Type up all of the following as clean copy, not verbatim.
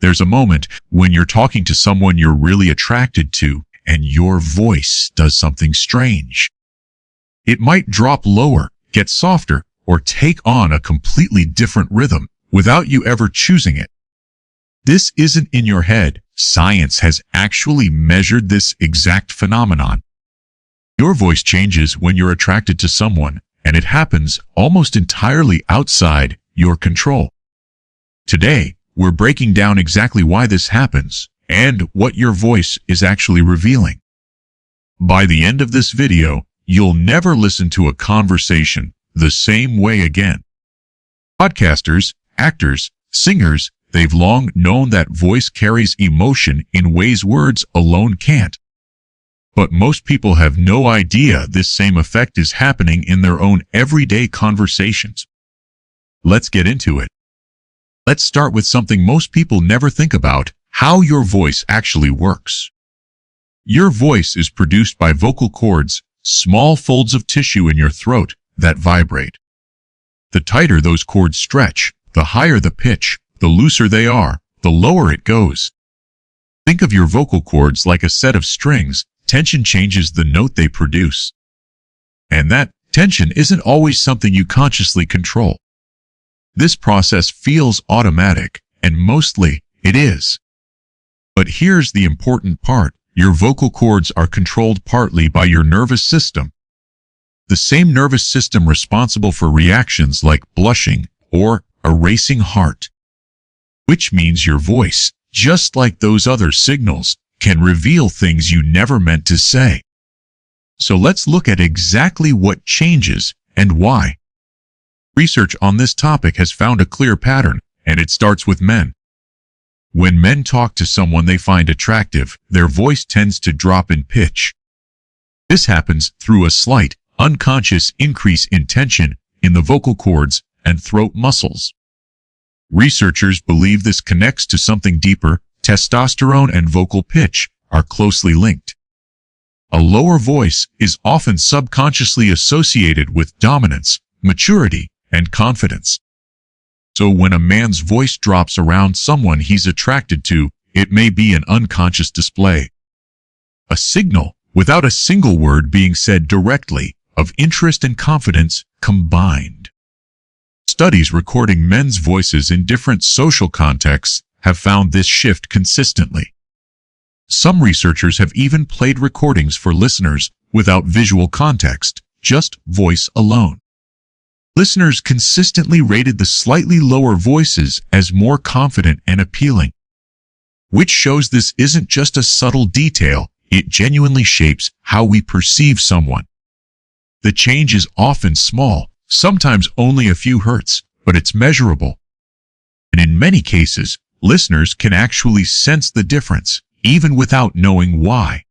There's a moment when you're talking to someone you're really attracted to, and your voice does something strange. It might drop lower, get softer, or take on a completely different rhythm without you ever choosing it. This isn't in your head. Science has actually measured this exact phenomenon. Your voice changes when you're attracted to someone, and it happens almost entirely outside your control. Today, we're breaking down exactly why this happens and what your voice is actually revealing. By the end of this video, you'll never listen to a conversation the same way again. Podcasters, actors, singers, they've long known that voice carries emotion in ways words alone can't. But most people have no idea this same effect is happening in their own everyday conversations. Let's get into it. Let's start with something most people never think about: how your voice actually works. Your voice is produced by vocal cords, small folds of tissue in your throat that vibrate. The tighter those cords stretch, the higher the pitch. The looser they are, the lower it goes. Think of your vocal cords like a set of strings. Tension changes the note they produce. And that tension isn't always something you consciously control. This process feels automatic, and mostly it is. But here's the important part: your vocal cords are controlled partly by your nervous system. The same nervous system responsible for reactions like blushing or a racing heart. Which means your voice, just like those other signals, can reveal things you never meant to say. So let's look at exactly what changes and why. Research on this topic has found a clear pattern, and it starts with men. When men talk to someone they find attractive, their voice tends to drop in pitch. This happens through a slight, unconscious increase in tension in the vocal cords and throat muscles. Researchers believe this connects to something deeper. Testosterone and vocal pitch are closely linked. A lower voice is often subconsciously associated with dominance, maturity, and confidence. So when a man's voice drops around someone he's attracted to, it may be an unconscious display. A signal, without a single word being said directly, of interest and confidence combined. Studies recording men's voices in different social contexts have found this shift consistently. Some researchers have even played recordings for listeners without visual context, just voice alone. Listeners consistently rated the slightly lower voices as more confident and appealing, which shows this isn't just a subtle detail, it genuinely shapes how we perceive someone. The change is often small, sometimes only a few hertz, but it's measurable. And in many cases, listeners can actually sense the difference, even without knowing why.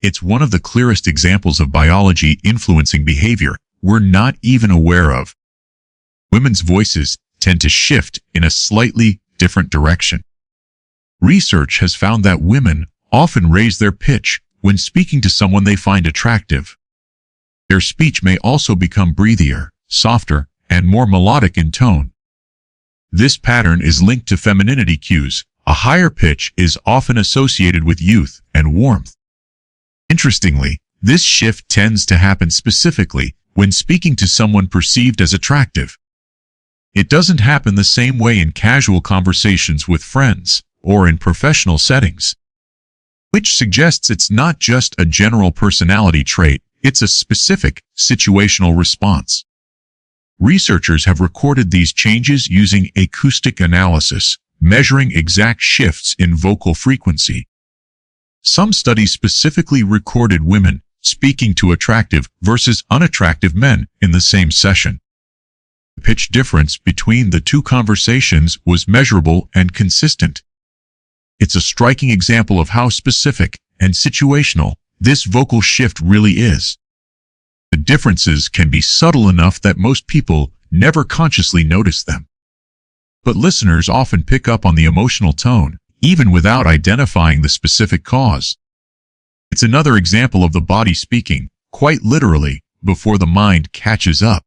It's one of the clearest examples of biology influencing behavior we're not even aware of. Women's voices tend to shift in a slightly different direction. Research has found that women often raise their pitch when speaking to someone they find attractive. Their speech may also become breathier, softer, and more melodic in tone. This pattern is linked to femininity cues. A higher pitch is often associated with youth and warmth. Interestingly, this shift tends to happen specifically when speaking to someone perceived as attractive. It doesn't happen the same way in casual conversations with friends or in professional settings, which suggests it's not just a general personality trait, it's a specific situational response. Researchers have recorded these changes using acoustic analysis, measuring exact shifts in vocal frequency. Some studies specifically recorded women speaking to attractive versus unattractive men in the same session. The pitch difference between the two conversations was measurable and consistent. It's a striking example of how specific and situational this vocal shift really is. The differences can be subtle enough that most people never consciously notice them. But listeners often pick up on the emotional tone, even without identifying the specific cause. It's another example of the body speaking, quite literally, before the mind catches up.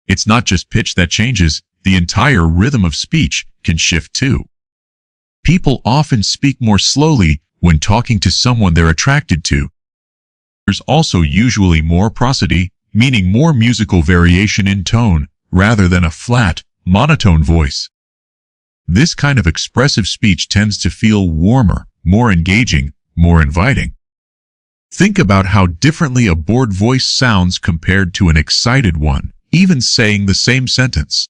It's not just pitch that changes, the entire rhythm of speech can shift too. People often speak more slowly when talking to someone they're attracted to. There's also usually more prosody, meaning more musical variation in tone, rather than a flat, monotone voice. This kind of expressive speech tends to feel warmer, more engaging, more inviting. Think about how differently a bored voice sounds compared to an excited one, even saying the same sentence.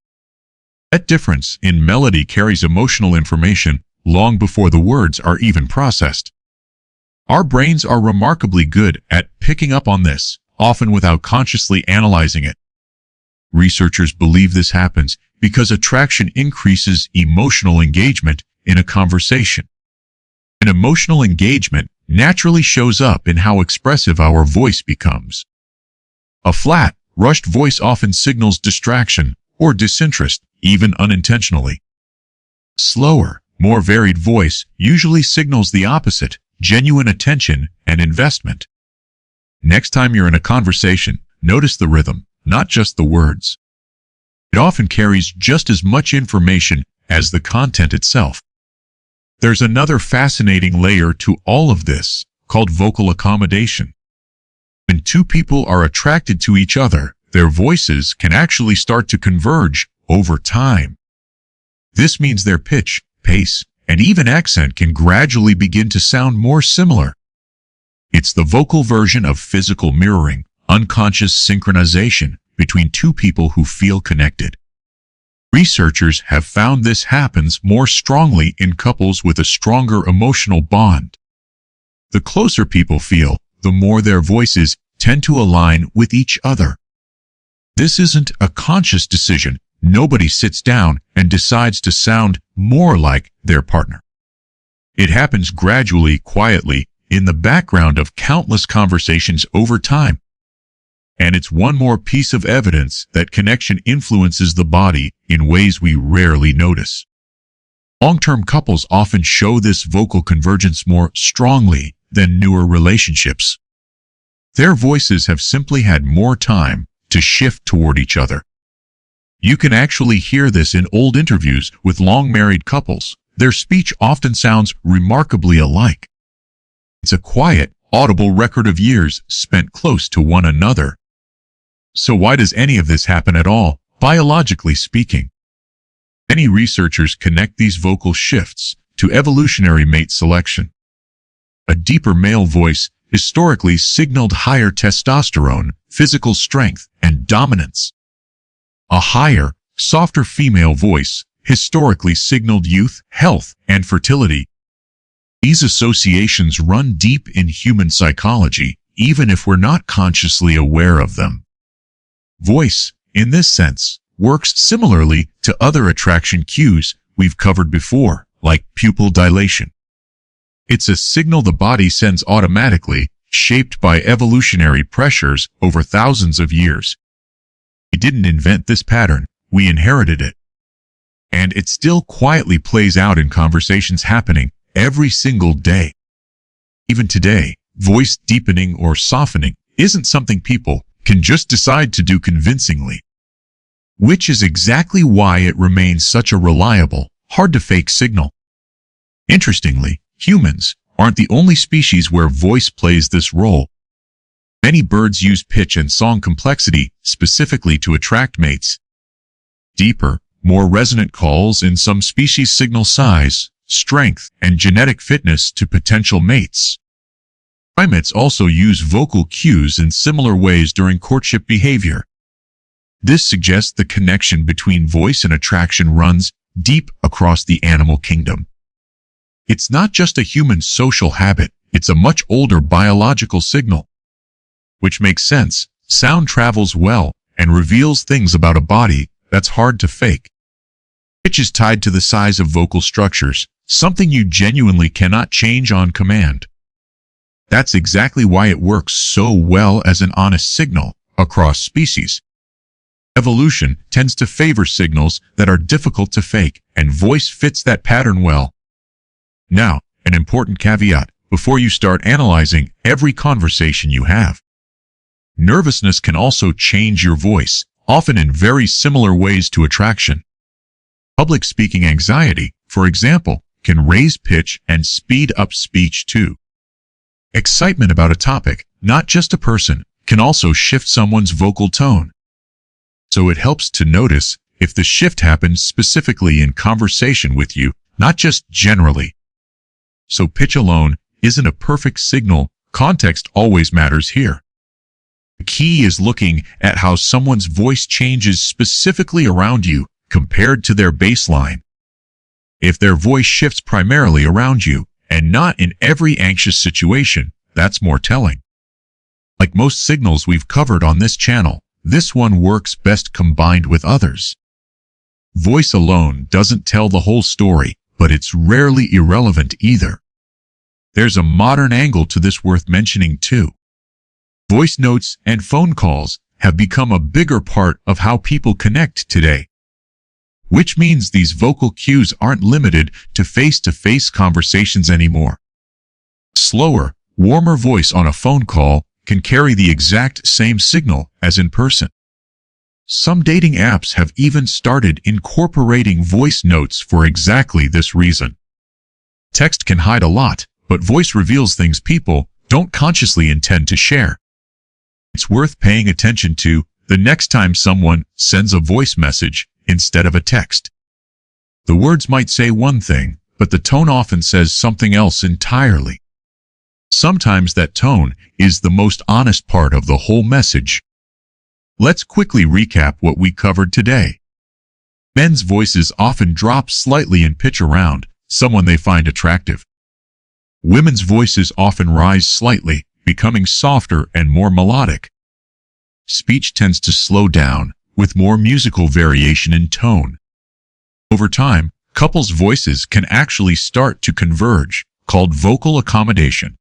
That difference in melody carries emotional information long before the words are even processed. Our brains are remarkably good at picking up on this, often without consciously analyzing it. Researchers believe this happens because attraction increases emotional engagement in a conversation. An emotional engagement naturally shows up in how expressive our voice becomes. A flat, rushed voice often signals distraction or disinterest, even unintentionally. Slower, more varied voice usually signals the opposite, genuine attention and investment. Next time you're in a conversation, notice the rhythm, not just the words. It often carries just as much information as the content itself. There's another fascinating layer to all of this, called vocal accommodation. When two people are attracted to each other, their voices can actually start to converge over time. This means their pitch, pace, and even accent can gradually begin to sound more similar. It's the vocal version of physical mirroring, unconscious synchronization between two people who feel connected. Researchers have found this happens more strongly in couples with a stronger emotional bond. The closer people feel, the more their voices tend to align with each other. This isn't a conscious decision. Nobody sits down and decides to sound more like their partner. It happens gradually, quietly, in the background of countless conversations over time. And it's one more piece of evidence that connection influences the body in ways we rarely notice. Long-term couples often show this vocal convergence more strongly than newer relationships. Their voices have simply had more time to shift toward each other. You can actually hear this in old interviews with long-married couples. Their speech often sounds remarkably alike. It's a quiet, audible record of years spent close to one another. So why does any of this happen at all, biologically speaking? Many researchers connect these vocal shifts to evolutionary mate selection. A deeper male voice historically signaled higher testosterone, physical strength, and dominance. A higher, softer female voice historically signaled youth, health, and fertility. These associations run deep in human psychology, even if we're not consciously aware of them. Voice, in this sense, works similarly to other attraction cues we've covered before, like pupil dilation. It's a signal the body sends automatically, shaped by evolutionary pressures over thousands of years. We didn't invent this pattern, we inherited it. And it still quietly plays out in conversations happening every single day. Even today, voice deepening or softening isn't something people can just decide to do convincingly. Which is exactly why it remains such a reliable, hard-to-fake signal. Interestingly, humans aren't the only species where voice plays this role. Many birds use pitch and song complexity specifically to attract mates. Deeper, more resonant calls in some species signal size, strength, and genetic fitness to potential mates. Primates also use vocal cues in similar ways during courtship behavior. This suggests the connection between voice and attraction runs deep across the animal kingdom. It's not just a human social habit, it's a much older biological signal. Which makes sense. Sound travels well and reveals things about a body that's hard to fake. Pitch is tied to the size of vocal structures, something you genuinely cannot change on command. That's exactly why it works so well as an honest signal across species. Evolution tends to favor signals that are difficult to fake, and voice fits that pattern well. Now, an important caveat before you start analyzing every conversation you have. Nervousness can also change your voice, often in very similar ways to attraction. Public speaking anxiety, for example, can raise pitch and speed up speech too. Excitement about a topic, not just a person, can also shift someone's vocal tone. So it helps to notice if the shift happens specifically in conversation with you, not just generally. So pitch alone isn't a perfect signal. Context always matters here. The key is looking at how someone's voice changes specifically around you compared to their baseline. If their voice shifts primarily around you and not in every anxious situation, that's more telling. Like most signals we've covered on this channel, this one works best combined with others. Voice alone doesn't tell the whole story, but it's rarely irrelevant either. There's a modern angle to this worth mentioning too. Voice notes and phone calls have become a bigger part of how people connect today, which means these vocal cues aren't limited to face-to-face conversations anymore. Slower, warmer voice on a phone call can carry the exact same signal as in person. Some dating apps have even started incorporating voice notes for exactly this reason. Text can hide a lot, but voice reveals things people don't consciously intend to share. It's worth paying attention to the next time someone sends a voice message instead of a text. The words might say one thing, but the tone often says something else entirely. Sometimes that tone is the most honest part of the whole message. Let's quickly recap what we covered today. Men's voices often drop slightly in pitch around someone they find attractive. Women's voices often rise slightly, becoming softer and more melodic. Speech tends to slow down, with more musical variation in tone. Over time, couples' voices can actually start to converge, called vocal accommodation.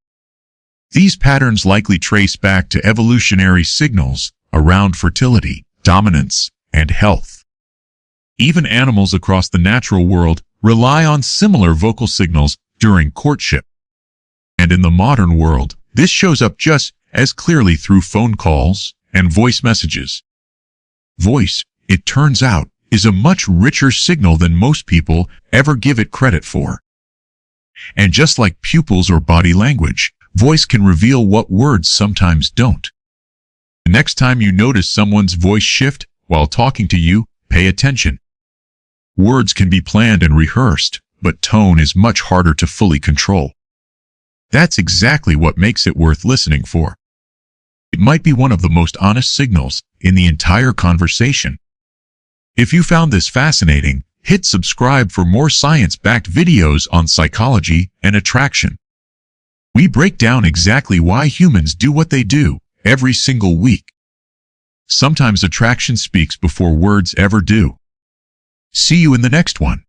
These patterns likely trace back to evolutionary signals around fertility, dominance, and health. Even animals across the natural world rely on similar vocal signals during courtship. And in the modern world, this shows up just as clearly through phone calls and voice messages. Voice, it turns out, is a much richer signal than most people ever give it credit for. And just like pupils or body language, voice can reveal what words sometimes don't. The next time you notice someone's voice shift while talking to you, pay attention. Words can be planned and rehearsed, but tone is much harder to fully control. That's exactly what makes it worth listening for. It might be one of the most honest signals in the entire conversation. If you found this fascinating, hit subscribe for more science-backed videos on psychology and attraction. We break down exactly why humans do what they do every single week. Sometimes attraction speaks before words ever do. See you in the next one.